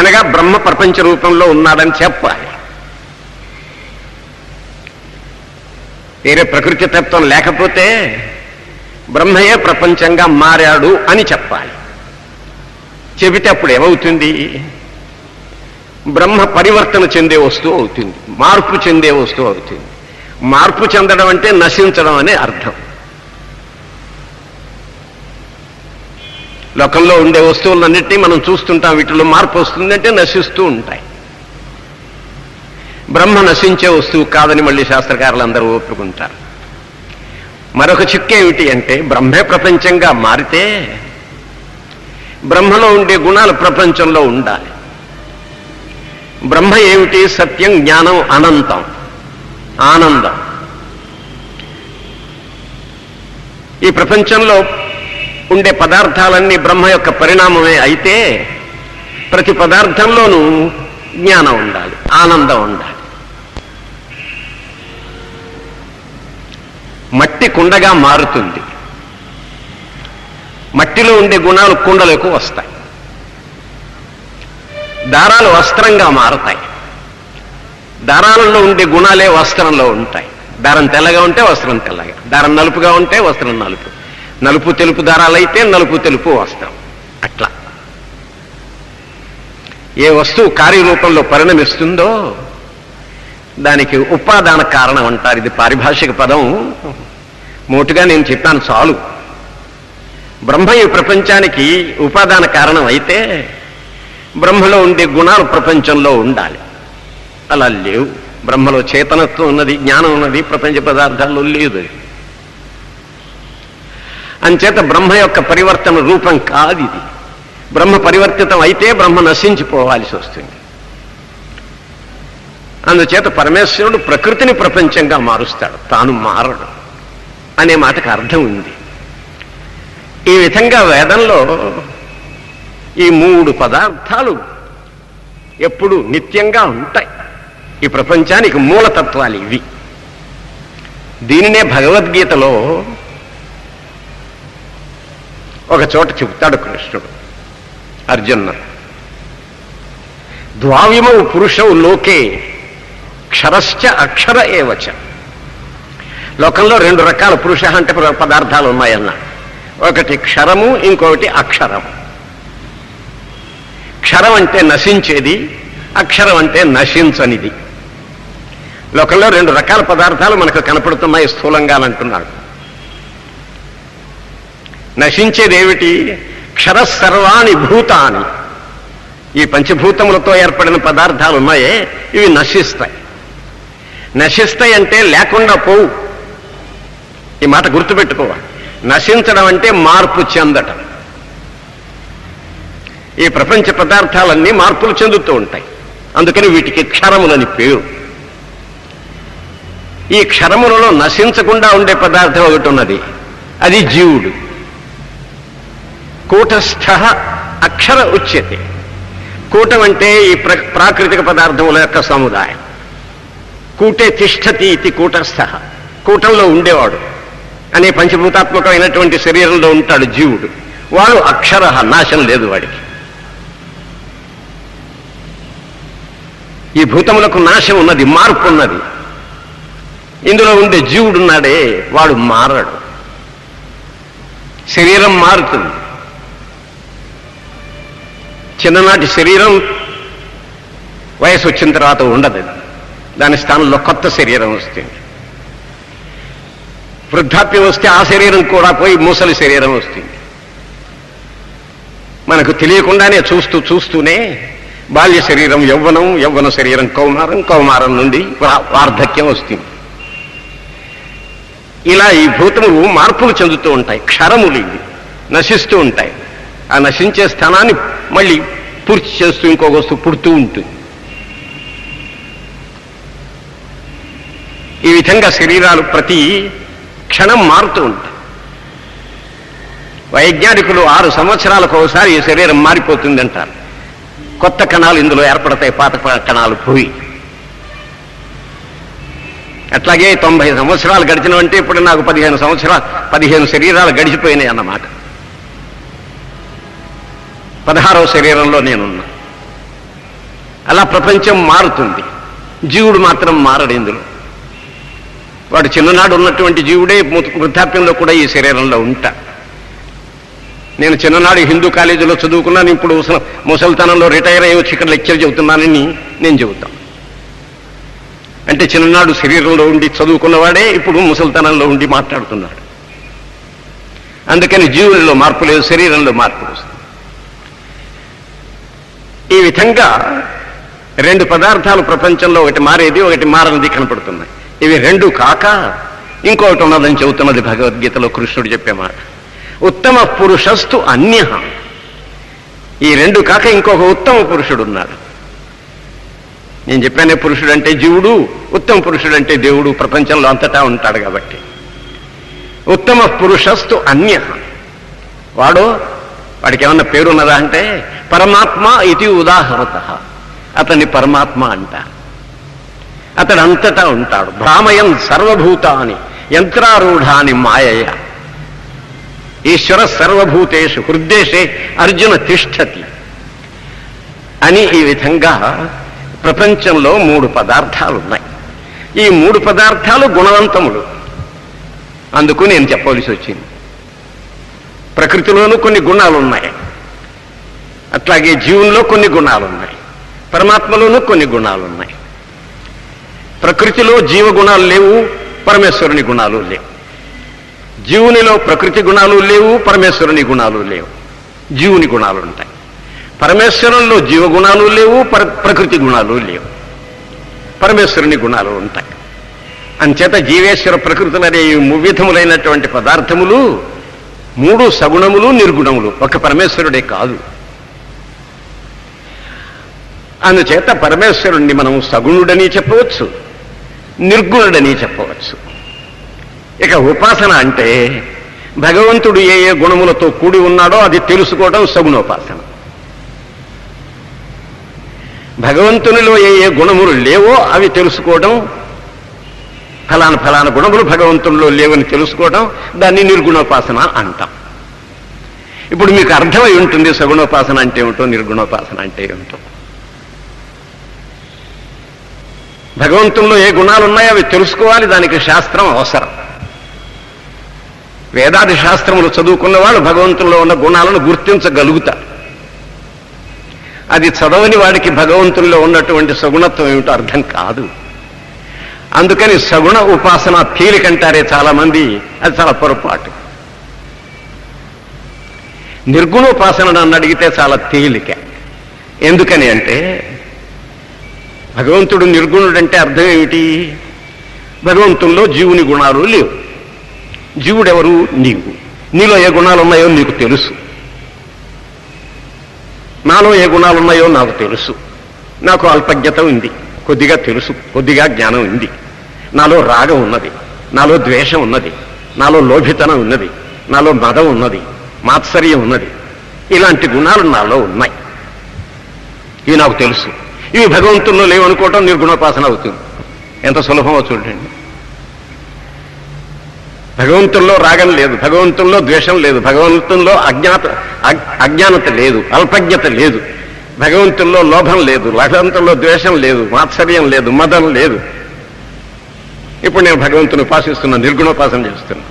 అనగా బ్రహ్మ ప్రపంచ రూపంలో ఉన్నాడని చెప్పాలి. వేరే ప్రకృతి తత్వం లేకపోతే బ్రహ్మయే ప్రపంచంగా మారాడు అని చెప్పాలి. చెబితే అప్పుడు ఏమవుతుంది? బ్రహ్మ పరివర్తన చెందే వస్తువు అవుతుంది, మార్పు చెందే వస్తువు అవుతుంది. మార్పు చెందడం అంటే నశించడం అనే అర్థం. లోకంలో ఉండే వస్తువులన్నింటినీ మనం చూస్తుంటాం, వీటిలో మార్పు వస్తుందంటే నశిస్తూ ఉంటాయి. బ్రహ్మ నశించే వస్తువు కాదని మళ్ళీ శాస్త్రకారులు అందరూ ఒప్పుకుంటారు. మరొక చిక్కు ఏమిటి అంటే బ్రహ్మే ప్రపంచంగా మారితే బ్రహ్మలో ఉండే గుణాలు ప్రపంచంలో ఉండాలి. బ్రహ్మ ఏమిటి? సత్యం, జ్ఞానం, అనంతం, ఆనందం. ఈ ప్రపంచంలో ఉండే పదార్థాలన్నీ బ్రహ్మ యొక్క పరిణామమే అయితే ప్రతి పదార్థంలోనూ జ్ఞానం ఉండాలి, ఆనందం ఉండాలి. మట్టి కుండగా మారుతుంది. మట్టిలో ఉండే గుణాలు కుండలకు వస్తాయి. దారాలు వస్త్రంగా మారతాయి. దారాలలో ఉండే గుణాలే వస్త్రంలో ఉంటాయి. దారం తెల్లగా ఉంటే వస్త్రం తెల్లగా, దారం నలుపుగా ఉంటే వస్త్రం నలుపు, నలుపు తెలుపు దారాలైతే నలుపు తెలుపు వస్త్రం. అట్లా ఏ వస్తువు కార్యరూపంలో పరిణమిస్తుందో దానికి ఉపాదాన కారణం అంటారు. ఇది పారిభాషిక పదం, మోటుగా నేను చెప్పాను చాలు. బ్రహ్మ ఈ ప్రపంచానికి ఉపాదాన కారణం అయితే బ్రహ్మలో ఉండే గుణాలు ప్రపంచంలో ఉండాలి. అలా లేవు. బ్రహ్మలో చేతనత్వం ఉన్నది, జ్ఞానం ఉన్నది, ప్రపంచ పదార్థాల్లో లేదు. అంచేత బ్రహ్మ యొక్క పరివర్తన రూపం కాదు ఇది. బ్రహ్మ పరివర్తితం అయితే బ్రహ్మ నశించిపోవాల్సి వస్తుంది. అందుచేత పరమేశ్వరుడు ప్రకృతిని ప్రపంచంగా మారుస్తాడు, తాను మారడు అనే మాటకు అర్థం ఉంది. ఈ విధంగా వేదంలో ఈ 3 పదార్థాలు ఎప్పుడు నిత్యంగా ఉంటాయి. ఈ ప్రపంచానికి మూలతత్వాలు ఇవి. దీనినే భగవద్గీతలో ఒక చోట చెబుతాడు కృష్ణుడు అర్జునుడు. ద్వావిమౌ పురుషౌ లోకే క్షరశ్చ అక్షర ఏవచ. లోకంలో 2 రకాల పురుష అంటే పదార్థాలు ఉన్నాయన్న. ఒకటి క్షరము, ఇంకొకటి అక్షరము. క్షరం అంటే నశించేది, అక్షరం అంటే నశించనిది. లోకంలో 2 రకాల పదార్థాలు మనకు కనపడుతున్నాయి స్థూలంగా అంటున్నాడు. నశించేది ఏమిటి? క్షరసర్వాణి భూతాని. ఈ పంచభూతములతో ఏర్పడిన పదార్థాలు ఉన్నాయే ఇవి నశిస్తాయి. నశిస్తాయి అంటే లేకుండా పోవు. ఈ మాట గుర్తుపెట్టుకోవాలి. నశించడం అంటే మార్పు చెందటం. ఈ ప్రపంచ పదార్థాలన్నీ మార్పులు చెందుతూ ఉంటాయి. అందుకని వీటికి క్షరములని పేరు. ఈ క్షరములలో నశించకుండా ఉండే పదార్థం ఒకటి ఉన్నది, అది జీవుడు. కూటస్థ అక్షర ఉచ్యతే. కూటం అంటే ఈ ప్రాకృతిక పదార్థముల యొక్క సముదాయం. కూటే తిష్టతి ఇది కూటస్థ. కూటంలో ఉండేవాడు అనే పంచభూతాత్మకమైనటువంటి శరీరంలో ఉంటాడు జీవుడు. వాడు అక్షర, నాశం లేదు వాడికి. ఈ భూతములకు నాశం ఉన్నది, మార్పు ఉన్నది. ఇందులో ఉండే జీవుడున్నాడే వాడు మారడు. శరీరం మారుతుంది. చిన్ననాటి శరీరం వయసు వచ్చిన తర్వాత ఉండదు. దాని స్థానంలో కొత్త శరీరం వస్తుంది. వృద్ధాప్యం వస్తే ఆ శరీరం కూడా పోయి ముసలి శరీరం వస్తుంది. మనకు తెలియకుండానే చూస్తూనే బాల్య శరీరం యవ్వనం, యవ్వన శరీరం కౌమారం, కౌమారం నుండి వార్ధక్యం వస్తుంది. ఇలా ఈ భూతములు మార్పులు చెందుతూ ఉంటాయి. క్షరములు ఇవి నశిస్తూ ఉంటాయి. ఆ నశించే స్థానాన్ని మళ్ళీ పూర్తి చేస్తూ ఇంకొక వస్తువు పుడుతూ ఉంటుంది. ఈ విధంగా శరీరాలు ప్రతి క్షణం మారుతూ ఉంటాయి. వైజ్ఞానికులు 6 సంవత్సరాలకు ఒకసారి ఈ శరీరం మారిపోతుంది అంటారు. కొత్త కణాలు ఇందులో ఏర్పడతాయి, పాత కణాలు పోయి. అట్లాగే 90 సంవత్సరాలు గడిచినవంటే ఇప్పుడు నాకు 15 శరీరాలు గడిచిపోయినాయి అన్నమాట. 16వ శరీరంలో నేనున్నా. అలా ప్రపంచం మారుతుంది. జీవుడు మాత్రం మారడు. ఇందులో వాడు చిన్ననాడు ఉన్నటువంటి జీవుడే వృద్ధాప్యంలో కూడా ఈ శరీరంలో ఉంటా. నేను చిన్ననాడు హిందూ కాలేజీలో చదువుకున్నాను. ఇప్పుడు ముసలితనంలో రిటైర్ అయ్యి వచ్చి ఇక్కడ లెక్చర్ చెబుతున్నానని నేను చెబుతాను. అంటే చిన్ననాడు శరీరంలో ఉండి చదువుకున్నవాడే ఇప్పుడు ముసలితనంలో ఉండి మాట్లాడుతున్నాడు. అందుకని జీవులలో మార్పు లేదు, శరీరంలో మార్పు వస్తుంది. ఈ విధంగా 2 పదార్థాలు ప్రపంచంలో, ఒకటి మారేది, ఒకటి మారనిది కనపడుతున్నాయి. ఇవి 2 కాక ఇంకొకటి ఉన్నదని చెబుతున్నది భగవద్గీతలో కృష్ణుడు చెప్పే మాట. ఉత్తమ పురుషస్తు అన్య. ఈ 2 కాక ఇంకొక ఉత్తమ పురుషుడు ఉన్నాడు. నేను చెప్పానే పురుషుడు అంటే జీవుడు, ఉత్తమ పురుషుడు అంటే దేవుడు ప్రపంచంలో అంతటా ఉంటాడు. కాబట్టి ఉత్తమ పురుషస్తు అన్య, వాడికి ఏమన్నా పేరున్నదా అంటే పరమాత్మ ఇది ఉదాహరత, అతన్ని పరమాత్మ అంట. అతడు అంతటా ఉంటాడు. భ్రామయం సర్వభూతాని యంత్రారూఢాని మాయయ, ఈశ్వర సర్వభూతేషు హృద్దేశే అర్జున తిష్టతి అని. ఈ విధంగా ప్రపంచంలో 3 పదార్థాలు ఉన్నాయి. ఈ 3 పదార్థాలు గుణవంతములు. అందుకు నేను చెప్పవలసి వచ్చింది. ప్రకృతిలోనూ కొన్ని గుణాలు ఉన్నాయి, అట్లాగే జీవుల్లో కొన్ని గుణాలు ఉన్నాయి, పరమాత్మలోనూ కొన్ని గుణాలు ఉన్నాయి. ప్రకృతిలో జీవ గుణాలు లేవు, పరమేశ్వరుని గుణాలు లేవు. జీవునిలో ప్రకృతి గుణాలు లేవు, పరమేశ్వరుని గుణాలు లేవు, జీవుని గుణాలు ఉంటాయి. పరమేశ్వరంలో జీవ గుణాలు లేవు, ప్రకృతి గుణాలు లేవు, పరమేశ్వరుని గుణాలు ఉంటాయి. అంచేత జీవేశ్వర ప్రకృతులనే ఈ 3 విధములైనటువంటి పదార్థములు 3 సగుణములు నిర్గుణములు, ఒక పరమేశ్వరుడే కాదు. అందుచేత పరమేశ్వరుణ్ణి మనం సగుణుడని చెప్పవచ్చు, నిర్గుణుడని చెప్పవచ్చు. ఇక ఉపాసన అంటే భగవంతుడు ఏ ఏ గుణములతో కూడి ఉన్నాడో అది తెలుసుకోవడం సగుణోపాసన. భగవంతునిలో ఏ ఏ గుణములు లేవో అవి తెలుసుకోవడం, ఫలానా గుణములు భగవంతునిలో లేవని తెలుసుకోవడం, దాన్ని నిర్గుణోపాసన అంటాం. ఇప్పుడు మీకు అర్థమై ఉంటుంది సగుణోపాసన అంటే ఏమిటో, నిర్గుణోపాసన అంటే ఏమిటో. భగవంతుల్లో ఏ గుణాలు ఉన్నాయో అవి తెలుసుకోవాలి, దానికి శాస్త్రం అవసరం. వేదాది శాస్త్రములు చదువుకున్న వాళ్ళు భగవంతుల్లో ఉన్న గుణాలను గుర్తించగలుగుతారు. అది చదవని వాడికి భగవంతుల్లో ఉన్నటువంటి సగుణత్వం ఏమిటో అర్థం కాదు. అందుకని సగుణ ఉపాసన తేలికంటారే చాలా మంది, అది చాలా పొరపాటు. నిర్గుణోపాసన నన్ను అడిగితే చాలా తేలిక. ఎందుకని అంటే భగవంతుడు నిర్గుణుడంటే అర్థం ఏమిటి? భగవంతుల్లో జీవుని గుణాలు లేవు. జీవుడెవరు? నీవు. నీలో ఏ గుణాలు ఉన్నాయో నీకు తెలుసు, నాలో ఏ గుణాలు ఉన్నాయో నాకు తెలుసు. నాకు అల్పజ్ఞత ఉంది, కొద్దిగా తెలుసు, కొద్దిగా జ్ఞానం ఉంది. నాలో రాగం ఉన్నది, నాలో ద్వేషం ఉన్నది, నాలో లోభితనం ఉన్నది, నాలో మదం ఉన్నది, మాత్సర్యం ఉన్నది. ఇలాంటి గుణాలు నాలో ఉన్నాయి, ఇవి నాకు తెలుసు. ఇవి భగవంతుల్లో లేవనుకోవటం నిర్గుణోపాసన అవుతుంది. ఎంత సులభమో చూడండి. భగవంతుల్లో రాగం లేదు, భగవంతుల్లో ద్వేషం లేదు, భగవంతుల్లో అజ్ఞానత లేదు, అల్పజ్ఞత లేదు, భగవంతుల్లో లోభం లేదు, భగవంతుల్లో ద్వేషం లేదు, మాత్సర్యం లేదు, మదం లేదు. ఇప్పుడు నేను భగవంతుని ఉపాసిస్తున్నా, నిర్గుణోపాసన చేస్తున్నా.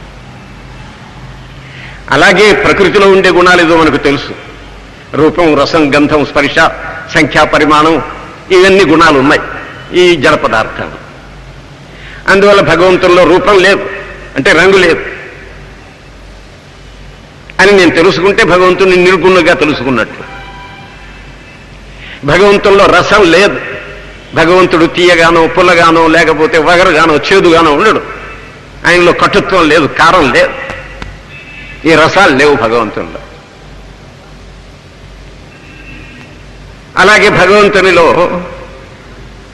అలాగే ప్రకృతిలో ఉండే గుణాలు ఏదో మనకు తెలుసు. రూపం, రసం, గంధం, స్పర్శ, సంఖ్యా, పరిమాణం, ఇవన్నీ గుణాలు ఉన్నాయి ఈ జడ పదార్థాలు. అందువల్ల భగవంతుల్లో రూపం లేదు అంటే రంగు లేదు అని నేను తెలుసుకుంటే భగవంతుని నిర్గుణంగా తెలుసుకున్నట్లు. భగవంతుల్లో రసం లేదు, భగవంతుడు తీయగానో పుల్లగానో లేకపోతే వగరుగానో చేదుగానో ఉండడు. ఆయనలో కటుత్వం లేదు, కారం లేదు, ఈ రసాలు లేవు భగవంతునిలో. అలాగే భగవంతునిలో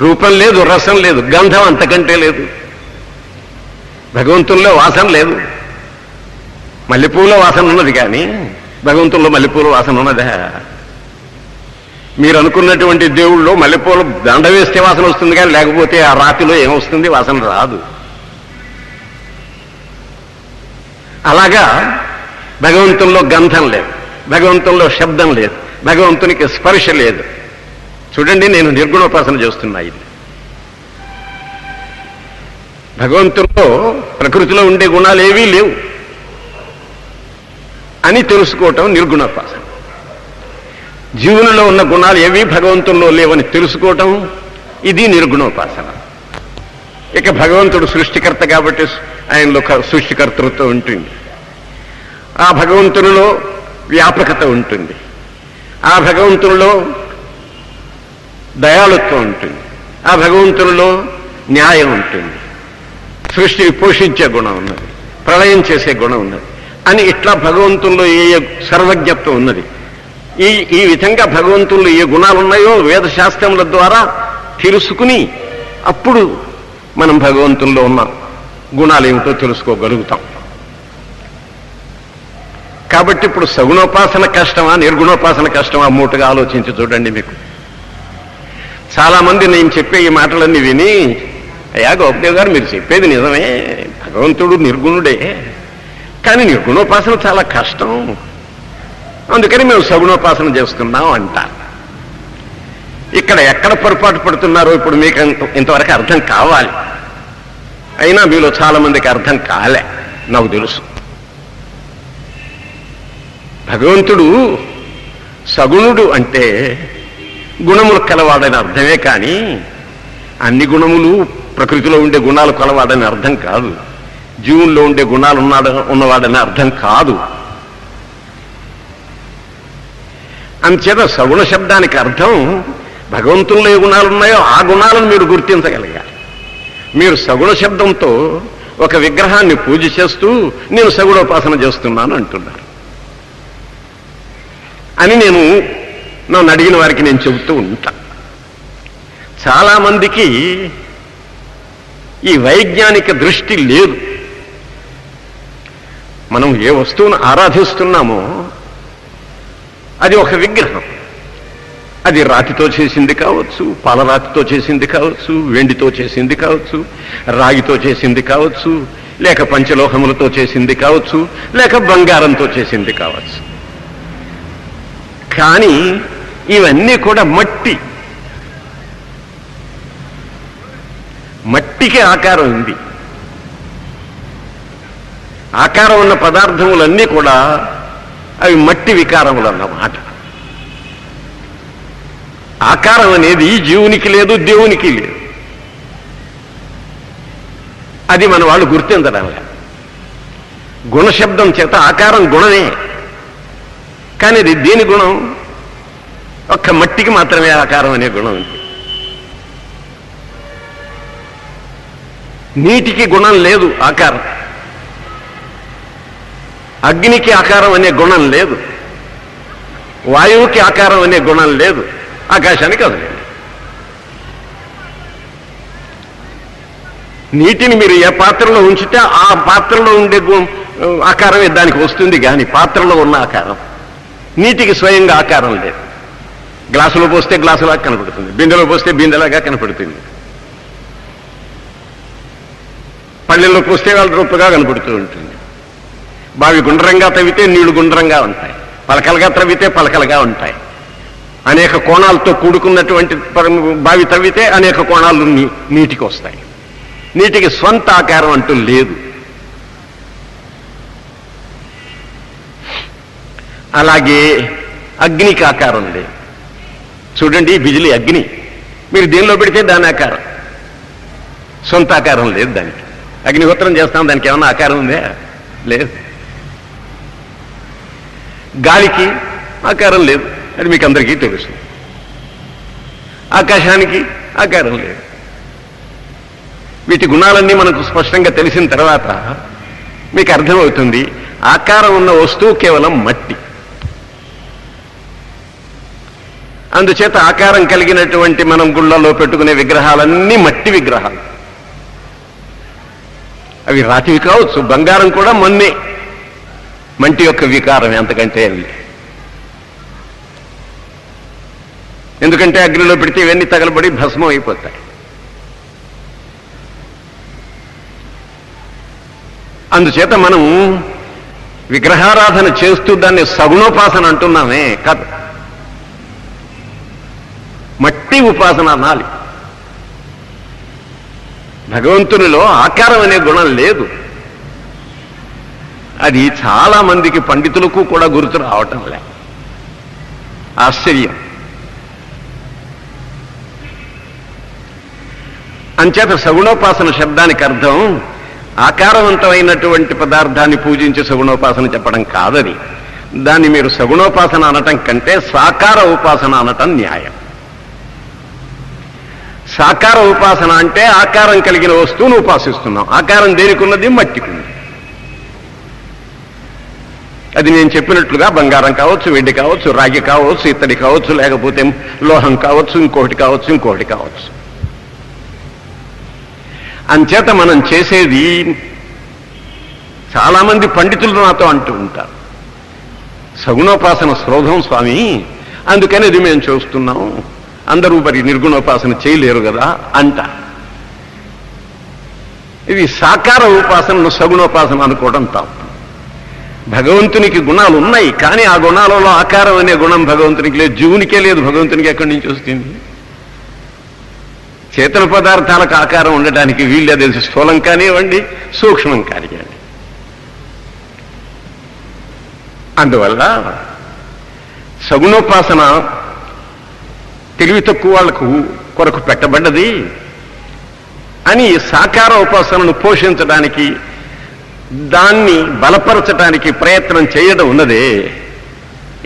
రూపం లేదు, రసం లేదు, గంధం అంతకంటే లేదు. భగవంతుల్లో వాసన లేదు. మల్లెపూల వాసన ఉన్నది కానీ భగవంతుల్లో మల్లెపూల వాసన ఉన్నదా? మీరు అనుకున్నటువంటి దేవుళ్ళలో మల్లెపూల దండ వేస్తే వాసన వస్తుంది కానీ లేకపోతే ఆ రాతిలో ఏమొస్తుంది? వాసన రాదు. అలాగా భగవంతుల్లో గంధం లేదు, భగవంతుల్లో శబ్దం లేదు, భగవంతునికి స్పర్శ లేదు. చూడండి, నేను నిర్గుణోపాసన చేస్తున్నా. ఇది భగవంతుల్లో ప్రకృతిలో ఉండే గుణాలు ఏవీ లేవు అని తెలుసుకోవటం నిర్గుణోపాసన. జీవునిలో ఉన్న గుణాలు ఏవి భగవంతుల్లో లేవని తెలుసుకోవటం, ఇది నిర్గుణోపాసన. ఇక భగవంతుడు సృష్టికర్త కాబట్టి ఆయనలో సృష్టికర్తృత్వం ఉంటుంది. ఆ భగవంతునిలో వ్యాపకత ఉంటుంది, ఆ భగవంతునిలో దయాళుత్వం ఉంటుంది, ఆ భగవంతునిలో న్యాయం ఉంటుంది, సృష్టిని పోషించే గుణం ఉన్నది, ప్రళయం చేసే గుణం ఉన్నది అని ఇట్లా భగవంతుల్లో ఏ సర్వజ్ఞత్వం ఉన్నది. ఈ విధంగా భగవంతుల్లో ఏ గుణాలు ఉన్నాయో వేదశాస్త్రముల ద్వారా తెలుసుకుని అప్పుడు మనం భగవంతుల్లో ఉన్న గుణాలు ఏమిటో తెలుసుకోగలుగుతాం. కాబట్టి ఇప్పుడు సగుణోపాసన కష్టమా నిర్గుణోపాసన కష్టమా మూటగా ఆలోచించి చూడండి. మీకు చాలామంది నేను చెప్పే ఈ మాటలన్నీ విని, అయ్యా గోపదేవ్ గారు మీరు చెప్పేది నిజమే, భగవంతుడు నిర్గుణుడే, కానీ నిర్గుణోపాసన చాలా కష్టం, అందుకని మేము సగుణోపాసన చేస్తున్నాం అంటారు. ఇక్కడ ఎక్కడ పొరపాటు పడుతున్నారో ఇప్పుడు మీకు ఇంతవరకు అర్థం కావాలి. అయినా మీలో చాలా మందికి అర్థం కాలే, నాకు తెలుసు. భగవంతుడు సగుణుడు అంటే గుణములు కలవాడని అర్థమే, కానీ అన్ని గుణములు ప్రకృతిలో ఉండే గుణాలు కలవాడని అర్థం కాదు, జీవుల్లో ఉండే గుణాలు ఉన్నవాడని అర్థం కాదు. అంచేత సగుణ శబ్దానికి అర్థం భగవంతుల్లో ఏ గుణాలు ఉన్నాయో ఆ గుణాలను మీరు గుర్తించగలిగారు. మీరు సగుణ శబ్దంతో ఒక విగ్రహాన్ని పూజ చేస్తూ నేను సగుణోపాసన చేస్తున్నాను అంటున్నారు అని నన్ను అడిగిన వారికి నేను చెబుతూ ఉంటా. చాలామందికి ఈ వైజ్ఞానిక దృష్టి లేదు. మనం ఏ వస్తువును ఆరాధిస్తున్నామో అది ఒక విగ్రహం. అది రాతితో చేసింది కావచ్చు, పాలరాతితో చేసింది కావచ్చు, వెండితో చేసింది కావచ్చు, రాగితో చేసింది కావచ్చు, లేక పంచలోహములతో చేసింది కావచ్చు, లేక బంగారంతో చేసింది కావచ్చు. కానీ ఇవన్నీ కూడా మట్టికి ఆకారం ఉంది. ఆకారం ఉన్న పదార్థములన్నీ కూడా అవి మట్టి వికారములు అన్నమాట. ఆకారం అనేది జీవునికి లేదు, దేవునికి లేదు. అది మన వాళ్ళు గుర్తించడం లేదు. గుణశబ్దం చేత ఆకారం గుణమే, కానీ అది దేని గుణం? ఒక్క మట్టికి మాత్రమే ఆకారం అనే గుణం ఉంది. నీటికి గుణం లేదు, ఆకారం. అగ్నికి ఆకారం అనే గుణం లేదు, వాయువుకి ఆకారం అనే గుణం లేదు, ఆకాశానికి అది లేదు. నీటిని మీరు ఏ పాత్రలో ఉంచితే ఆ పాత్రలో ఉండే ఆకారమే దానికి వస్తుంది, కానీ పాత్రలో ఉన్న ఆకారం నీటికి స్వయంగా ఆకారం లేదు. గ్లాసులో పోస్తే గ్లాసులాగా కనపడుతుంది, బిందెలో పోస్తే బిందెలాగా కనపడుతుంది, పళ్ళెల్లో పోస్తే వాళ్ళ రూపుగా కనపడుతూ ఉంటుంది. బావి గుండ్రంగా తవ్వితే నీళ్లు గుండ్రంగా ఉంటాయి, పలకలుగా తవ్వితే పలకలుగా ఉంటాయి. అనేక కోణాలతో కూడుకున్నటువంటి బావి తవ్వితే అనేక కోణాలు నీటికి వస్తాయి. నీటికి స్వంత ఆకారం అంటూ లేదు. అలాగే అగ్నికి ఆకారం లేదు. చూడండి, బిజిలీ అగ్ని మీరు దేనిలో పెడితే దాని ఆకారం, సొంత ఆకారం లేదు దానికి. అగ్నిహోత్రం చేస్తాం, దానికి ఏమన్నా ఆకారం ఉందే? లేదు. గాలికి ఆకారం లేదు, అది మీకు అందరికీ తెలుసు. ఆకాశానికి ఆకారం లేదు. వీటి గుణాలన్నీ మనకు స్పష్టంగా తెలిసిన తర్వాత మీకు అర్థమవుతుంది, ఆకారం ఉన్న వస్తువు కేవలం మట్టి. అందుచేత ఆకారం కలిగినటువంటి మనం గుళ్ళలో పెట్టుకునే విగ్రహాలన్నీ మట్టి విగ్రహాలు. అవి రాతివి కావచ్చు, బంగారం కూడా మన్నే, మంటి యొక్క వికారం ఎంతకంటే అవి. ఎందుకంటే అగ్నిలో పెడితే ఇవన్నీ తగలబడి భస్మం అయిపోతాయి. అందుచేత మనం విగ్రహారాధన చేస్తూ దాన్ని సగుణోపాసన అంటున్నామే, కాదు, మట్టి ఉపాసన అనాలి. భగవంతునిలో ఆకారం అనే గుణం లేదు. అది చాలా మందికి పండితులకు కూడా గుర్తు రావటం లే. ఆశ్చర్యం. అంచేత సగుణోపాసన శబ్దానికి అర్థం ఆకారవంతమైనటువంటి పదార్థాన్ని పూజించి సగుణోపాసన చెప్పడం కాదని. దాన్ని మీరు సగుణోపాసన అనటం కంటే సాకార ఉపాసన అనటం న్యాయం. సాకార ఉపాసన అంటే ఆకారం కలిగిన వస్తువును ఉపాసిస్తున్నాం. ఆకారం దేనికి ఉన్నది? మట్టికి ఉంది. అది నేను చెప్పినట్లుగా బంగారం కావచ్చు, వెండి కావచ్చు, రాగి కావచ్చు, ఇత్తడి కావచ్చు, లేకపోతే లోహం కావచ్చు, ఇంకొకటి కావచ్చు. అంచేత మనం చేసేది, చాలామంది పండితులు నాతో అంటూ ఉంటారు, సగుణోపాసన శ్రోధం స్వామి, అందుకని ఇది మేము చూస్తున్నాం, అందరూ మరి నిర్గుణోపాసన చేయలేరు కదా అంట. ఇది సాకార ఉపాసనను సగుణోపాసన అనుకోవడం తప్పు. భగవంతునికి గుణాలు ఉన్నాయి, కానీ ఆ గుణాలలో ఆకారం అనే గుణం భగవంతునికి లేదు, జీవునికే లేదు. భగవంతునికి ఎక్కడి నుంచి వస్తుంది? చేతన పదార్థాలకు ఆకారం ఉండటానికి వీళ్ళే తెలిసి, స్థూలం కానివ్వండి, సూక్ష్మం కానివ్వండి. అందువల్ల సగుణోపాసన తెలివి తక్కువ వాళ్లకు కొరకు పెట్టబడ్డది అని సాకార ఉపాసనను పోషించడానికి, దాన్ని బలపరచడానికి ప్రయత్నం చేయడం ఉన్నదే,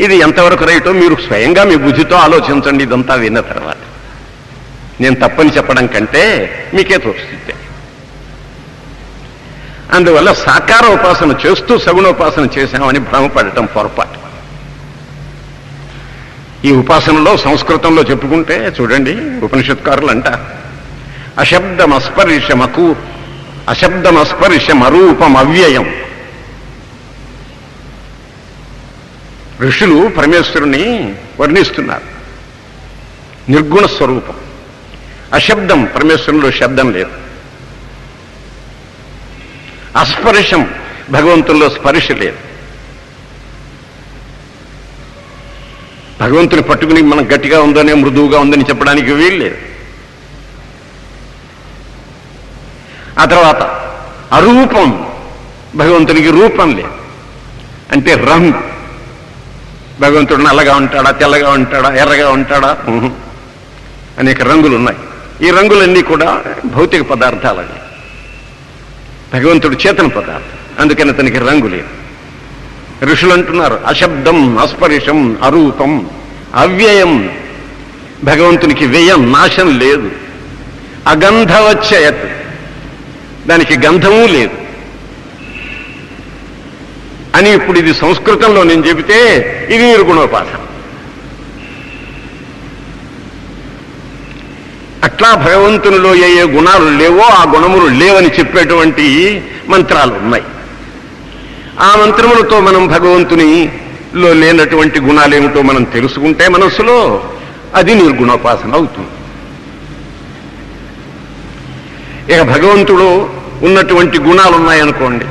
ఇది ఎంతవరకు రైటో మీరు స్వయంగా మీ బుద్ధితో ఆలోచించండి. ఇదంతా విన్న తర్వాత నేను తప్పని చెప్పడం కంటే మీకే తోస్తుంది. అందువల్ల సాకార ఉపాసన చేస్తూ సగుణోపాసన చేశామని భ్రమపడటం పొరపాటు. ఈ ఉపాసనలో సంస్కృతంలో చెప్పుకుంటే చూడండి, ఉపనిషత్కారులు అంటారు, అశబ్దమస్పర్శమరూపం అవ్యయం. ఋషులు పరమేశ్వరుని వర్ణిస్తున్నారు. నిర్గుణ స్వరూపం, అశబ్దం, పరమేశ్వరునిలో శబ్దం లేదు. అస్పర్శం, భగవంతుల్లో స్పర్శ లేదు. భగవంతుని పట్టుకుని మనం గట్టిగా ఉందనే, మృదువుగా ఉందని చెప్పడానికి వీల్లేదు. ఆ తర్వాత అరూపం, భగవంతునికి రూపం లేదు. అంటే రంగు, భగవంతుడు నల్లగా ఉంటాడా, తెల్లగా ఉంటాడా, ఎర్రగా ఉంటాడా, అనేక రంగులు ఉన్నాయి. ఈ రంగులన్నీ కూడా భౌతిక పదార్థాలని. భగవంతుడు చేతన పదార్థం, అందుకని అతనికి రంగు లేదు. ఋషులు అంటున్నారు అశబ్దం, అస్పర్శం, అరూపం, అవ్యయం. భగవంతునికి వ్యయం, నాశం లేదు. అగంధవచ్చయత్, దానికి గంధము లేదు అని. ఇప్పుడు ఇది సంస్కృతంలో నేను చెబితే ఇది నిర్గుణోపాసన. అట్లా భగవంతునిలో ఏ ఏ గుణాలు లేవో ఆ గుణములు లేవని చెప్పేటువంటి మంత్రాలు ఉన్నాయి. ఆ మంత్రములతో మనం భగవంతునిలో లేనటువంటి గుణాలేమిటో మనం తెలుసుకుంటే మనస్సులో, అది నిర్గుణోపాసన అవుతుంది. ఇక భగవంతుడు ఉన్నటువంటి గుణాలు ఉన్నాయనుకోండి,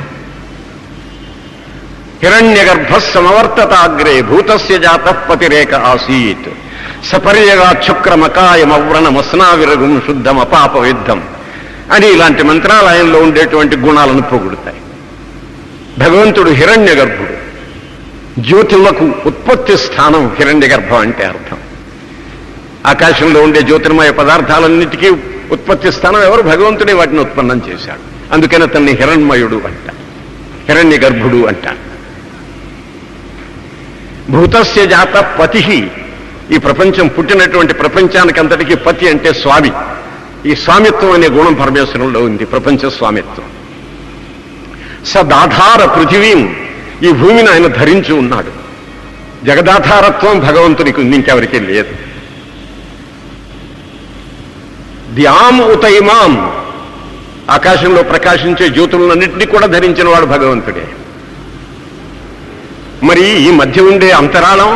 హిరణ్యగర్భ సమవర్తతాగ్రే భూతస్య జాతః పతిరేక ఆసీత్ సపర్యగాక్షుక్రమకాయమవ్రణమస్నావిరగుం శుద్ధం అపాప విద్ధం అని ఇలాంటి మంత్రాలయంలో ఉండేటువంటి గుణాలను పొగుడుతాయి. భగవంతుడు హిరణ్య గర్భుడు, జ్యోతులకు ఉత్పత్తి స్థానం హిరణ్య గర్భం అంటే అర్థం. ఆకాశంలో ఉండే జ్యోతిర్మయ పదార్థాలన్నిటికీ ఉత్పత్తి స్థానం ఎవరు? భగవంతుడే వాటిని ఉత్పన్నం చేశాడు. అందుకని అతన్ని హిరణ్మయుడు అంట, హిరణ్య గర్భుడు అంట. భూతస్య జాత పతి, ఈ ప్రపంచం పుట్టినటువంటి ప్రపంచానికి అంతటికీ పతి అంటే స్వామి. ఈ స్వామిత్వం అనే గుణం పరమేశ్వరంలో ఉంది, ప్రపంచ స్వామిత్వం. సదాధార పృథివీం, ఈ భూమిని ఆయన ధరించి ఉన్నాడు. జగదాధారత్వం భగవంతునికి ఉంది, ఇంకెవరికి లేదు. ద్యాం ఉతైమాం, ఆకాశంలో ప్రకాశించే జ్యోతులన్నింటినీ కూడా ధరించిన వాడు భగవంతుడే. మరి ఈ మధ్య ఉండే అంతరాళం,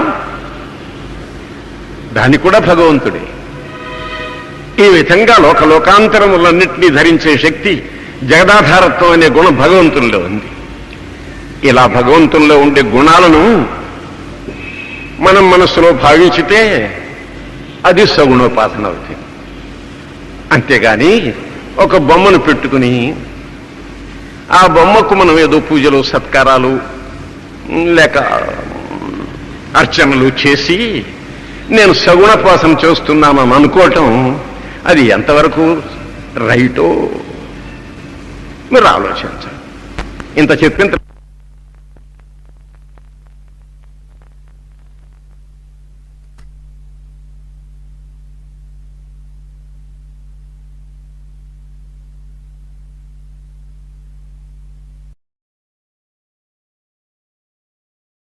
దాన్ని కూడా భగవంతుడే. ఈ విధంగా లోకాంతరములన్నింటినీ ధరించే శక్తి, జగదాధారత్వం అనే గుణం భగవంతుల్లో ఉంది. ఇలా భగవంతుల్లో ఉండే గుణాలను మనం మనస్సులో భావించితే అది సగుణోపాసన అవుతుంది. అంతేగాని ఒక బొమ్మను పెట్టుకుని ఆ బొమ్మకు మనం ఏదో పూజలు, సత్కారాలు లేక అర్చనలు చేసి నేను సగుణోపాసన చేస్తున్నామని అనుకోవటం, అది ఎంతవరకు రైటో మీరు ఆలోచించాలి. ఇంత చెప్పిన